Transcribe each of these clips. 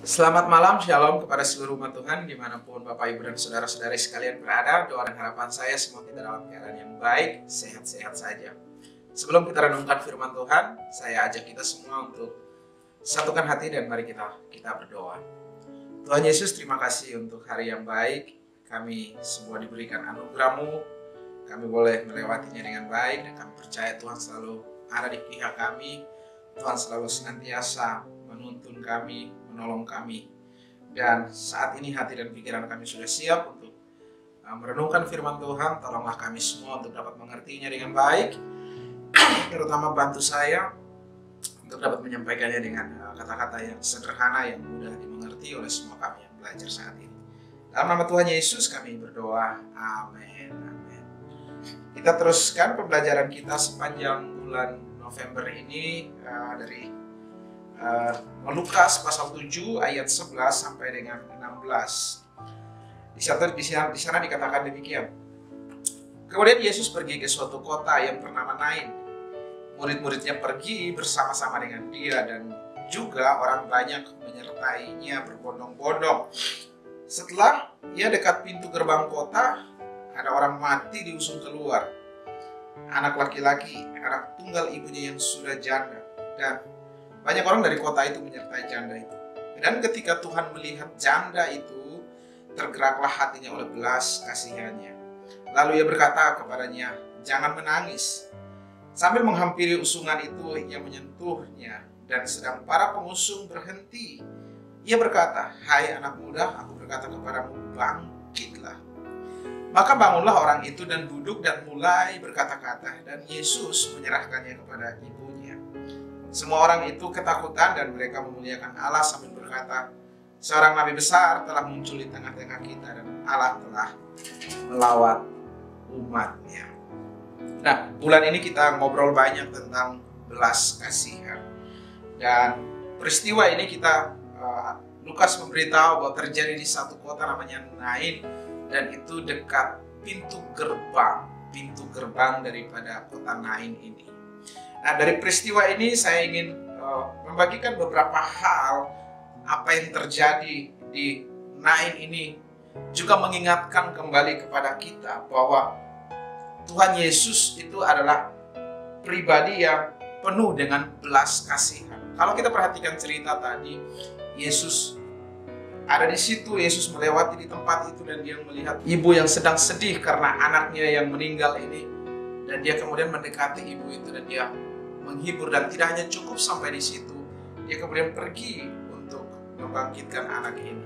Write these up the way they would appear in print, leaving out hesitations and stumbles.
Selamat malam, shalom kepada seluruh umat Tuhan dimanapun Bapak Ibu dan Saudara-saudari sekalian berada. Doa dan harapan saya semua kita dalam keadaan yang baik, sehat-sehat saja. Sebelum kita renungkan firman Tuhan, saya ajak kita semua untuk satukan hati dan mari kita berdoa. Tuhan Yesus, terima kasih untuk hari yang baik. Kami semua diberikan anugerah-Mu, kami boleh melewatinya dengan baik dan kami percaya Tuhan selalu ada di pihak kami. Tuhan selalu senantiasa menuntun kami, menolong kami. Dan saat ini hati dan pikiran kami sudah siap untuk merenungkan firman Tuhan. Tolonglah kami semua untuk dapat mengertinya dengan baik. Terutama bantu saya untuk dapat menyampaikannya dengan kata-kata yang sederhana, yang mudah dimengerti oleh semua kami yang belajar saat ini. Dalam nama Tuhan Yesus kami berdoa. Amin. Amin. Kita teruskan pembelajaran kita sepanjang bulan November ini dari Lukas pasal 7 ayat 11 sampai dengan 16. Di sana dikatakan demikian. Kemudian Yesus pergi ke suatu kota yang bernama Nain. Murid-muridnya pergi bersama-sama dengan dia dan juga orang banyak menyertainya berbondong-bondong. Setelah ia dekat pintu gerbang kota, ada orang mati diusung keluar. Anak laki-laki, anak tunggal ibunya yang sudah janda, dan banyak orang dari kota itu menyertai janda itu. Dan ketika Tuhan melihat janda itu, tergeraklah hatinya oleh belas kasihannya. Lalu ia berkata kepadanya, "Jangan menangis." Sambil menghampiri usungan itu, ia menyentuhnya, dan sedang para pengusung berhenti, ia berkata, "Hai anak muda, aku berkata kepadamu, bangkitlah." Maka bangunlah orang itu dan duduk dan mulai berkata-kata, dan Yesus menyerahkannya kepada ibunya. Semua orang itu ketakutan dan mereka memuliakan Allah sambil berkata, "Seorang nabi besar telah muncul di tengah-tengah kita dan Allah telah melawat umatnya." Nah, bulan ini kita ngobrol banyak tentang belas kasihan. Dan peristiwa ini Lukas memberitahu bahwa terjadi di satu kota namanya Nain. Dan itu dekat pintu gerbang daripada kota Nain ini. Nah, dari peristiwa ini saya ingin membagikan beberapa hal apa yang terjadi di Nain ini, juga mengingatkan kembali kepada kita bahwa Tuhan Yesus itu adalah pribadi yang penuh dengan belas kasihan. Kalau kita perhatikan cerita tadi, Yesus ada di situ, Yesus melewati di tempat itu dan dia melihat ibu yang sedang sedih karena anaknya yang meninggal ini. Dan dia kemudian mendekati ibu itu dan dia menghibur, dan tidak hanya cukup sampai di situ, dia kemudian pergi untuk membangkitkan anak ini.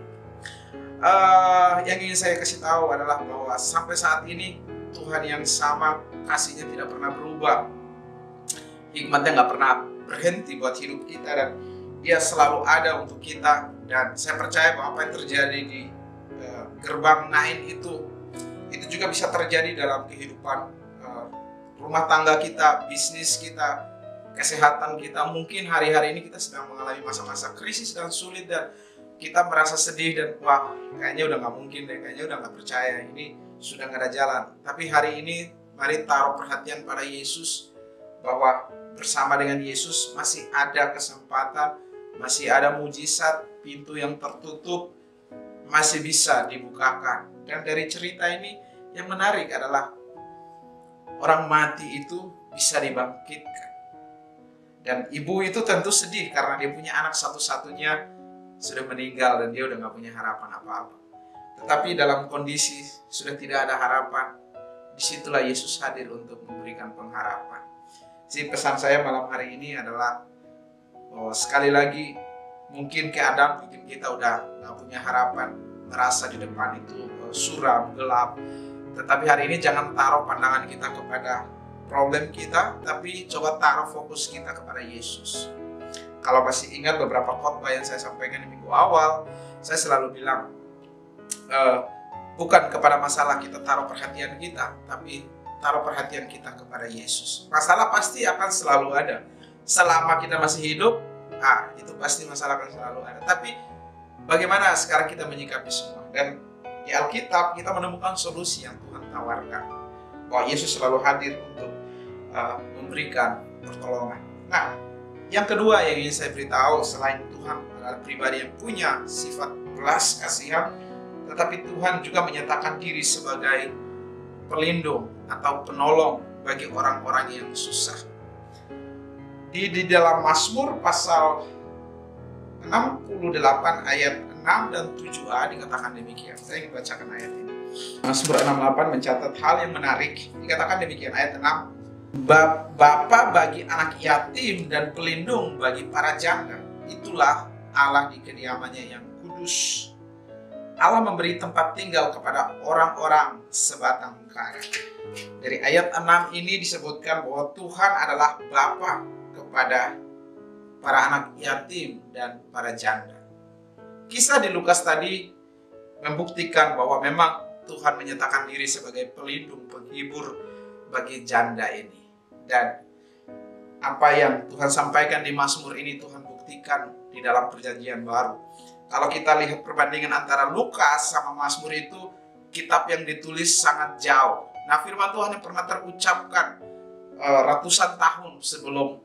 Yang ingin saya kasih tahu adalah bahwa sampai saat ini Tuhan yang sama, kasihnya tidak pernah berubah. Hikmatnya nggak pernah berhenti buat hidup kita dan dia selalu ada untuk kita. Dan saya percaya bahwa apa yang terjadi di gerbang Nain itu juga bisa terjadi dalam kehidupan rumah tangga kita, bisnis kita, kesehatan kita. Mungkin hari-hari ini kita sedang mengalami masa-masa krisis dan sulit dan kita merasa sedih dan wah, kayaknya udah nggak mungkin deh, kayaknya udah nggak percaya, ini sudah nggak ada jalan. Tapi hari ini mari taruh perhatian pada Yesus, bahwa bersama dengan Yesus masih ada kesempatan, masih ada mujizat, pintu yang tertutup masih bisa dibukakan. Dan dari cerita ini yang menarik adalah orang mati itu bisa dibangkitkan. Dan ibu itu tentu sedih karena dia punya anak satu-satunya sudah meninggal dan dia udah gak punya harapan apa-apa. Tetapi dalam kondisi sudah tidak ada harapan, disitulah Yesus hadir untuk memberikan pengharapan. Jadi pesan saya malam hari ini adalah sekali lagi, mungkin keadaan bikin kita udah gak punya harapan, merasa di depan itu suram, gelap. Tetapi hari ini jangan taruh pandangan kita kepada problem kita, tapi coba taruh fokus kita kepada Yesus. Kalau masih ingat beberapa khotbah yang saya sampaikan di minggu awal, saya selalu bilang, bukan kepada masalah kita taruh perhatian kita, tapi taruh perhatian kita kepada Yesus. Masalah pasti akan selalu ada. Selama kita masih hidup, itu pasti masalah akan selalu ada. Tapi bagaimana sekarang kita menyikapi semua? Dan di Alkitab kita menemukan solusi yang Tuhan tawarkan, bahwa Yesus selalu hadir untuk memberikan pertolongan. Nah, yang kedua yang ingin saya beritahu, selain Tuhan adalah pribadi yang punya sifat belas kasihan, tetapi Tuhan juga menyatakan diri sebagai pelindung atau penolong bagi orang-orang yang susah. Di dalam Mazmur pasal 68 ayat 6 dan 7a dikatakan demikian. Saya ingin bacakan ayat ini. Mazmur 68 mencatat hal yang menarik. Dikatakan demikian, ayat 6. Bapa bagi anak yatim dan pelindung bagi para janda. Itulah Allah di kediamannya yang kudus. Allah memberi tempat tinggal kepada orang-orang sebatang kara. Dari ayat 6 ini disebutkan bahwa Tuhan adalah Bapa kepada para anak yatim dan para janda. Kisah di Lukas tadi membuktikan bahwa memang Tuhan menyatakan diri sebagai pelindung, penghibur bagi janda ini. Dan apa yang Tuhan sampaikan di Mazmur ini Tuhan buktikan di dalam perjanjian baru. Kalau kita lihat perbandingan antara Lukas sama Mazmur itu, kitab yang ditulis sangat jauh. Nah, firman Tuhan yang pernah terucapkan ratusan tahun sebelum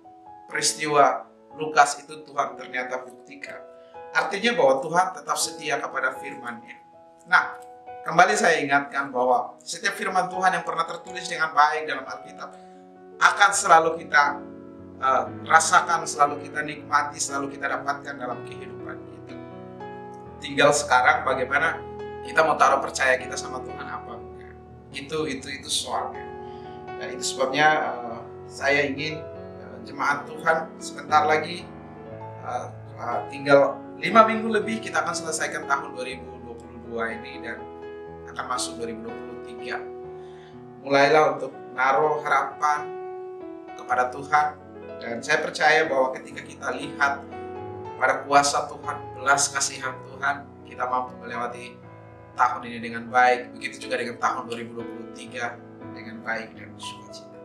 peristiwa Lukas itu Tuhan ternyata buktikan. Artinya bahwa Tuhan tetap setia kepada firman-Nya. Nah, kembali saya ingatkan bahwa setiap firman Tuhan yang pernah tertulis dengan baik dalam Alkitab akan selalu kita rasakan, selalu kita nikmati, selalu kita dapatkan dalam kehidupan kita. Tinggal sekarang bagaimana kita mau taruh percaya kita sama Tuhan apa enggak. Itu soalnya. Dan itu sebabnya saya ingin jemaat Tuhan sebentar lagi tinggal 5 minggu lebih kita akan selesaikan tahun 2022 ini dan akan masuk 2023. Mulailah untuk naruh harapan kepada Tuhan, dan saya percaya bahwa ketika kita lihat pada kuasa Tuhan, belas kasihan Tuhan, kita mampu melewati tahun ini dengan baik. Begitu juga dengan tahun 2023 dengan baik dan sukacita.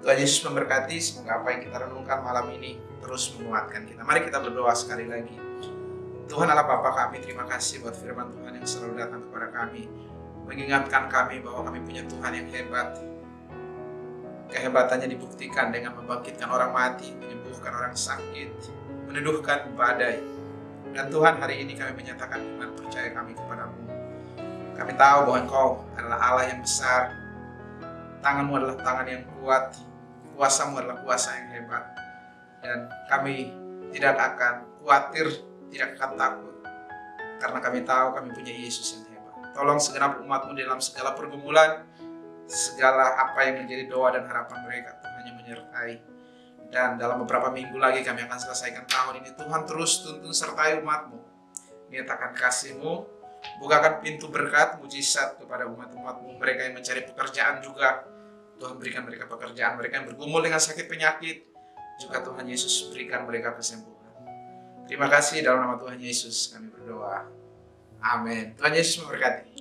Tuhan Yesus memberkati. Semoga apa yang kita renungkan malam ini terus menguatkan kita. Mari kita berdoa sekali lagi. Tuhan Allah Bapa kami, terima kasih buat firman Tuhan yang selalu datang kepada kami, mengingatkan kami bahwa kami punya Tuhan yang hebat. Kehebatannya dibuktikan dengan membangkitkan orang mati, menyembuhkan orang sakit, meneduhkan badai. Dan Tuhan, hari ini kami menyatakan iman percaya kami kepadamu. Kami tahu bahwa Engkau adalah Allah yang besar, tangan-Mu adalah tangan yang kuat, kuasa-Mu adalah kuasa yang hebat. Dan kami tidak akan khawatir, tidak akan takut, karena kami tahu kami punya Yesus yang hebat. Tolong segenap umat-Mu dalam segala pergumulan, segala apa yang menjadi doa dan harapan mereka, Tuhan yang menyertai. Dan dalam beberapa minggu lagi kami akan selesaikan tahun ini. Tuhan terus tuntun sertai umat-Mu, nyatakan kasih-Mu, bukakan pintu berkat, mujizat kepada umat-umat-Mu. Mereka yang mencari pekerjaan juga, Tuhan berikan mereka pekerjaan. Mereka yang bergumul dengan sakit penyakit, juga Tuhan Yesus berikan mereka kesembuhan. Terima kasih, dalam nama Tuhan Yesus kami berdoa. Amin. Tuhan Yesus memberkati.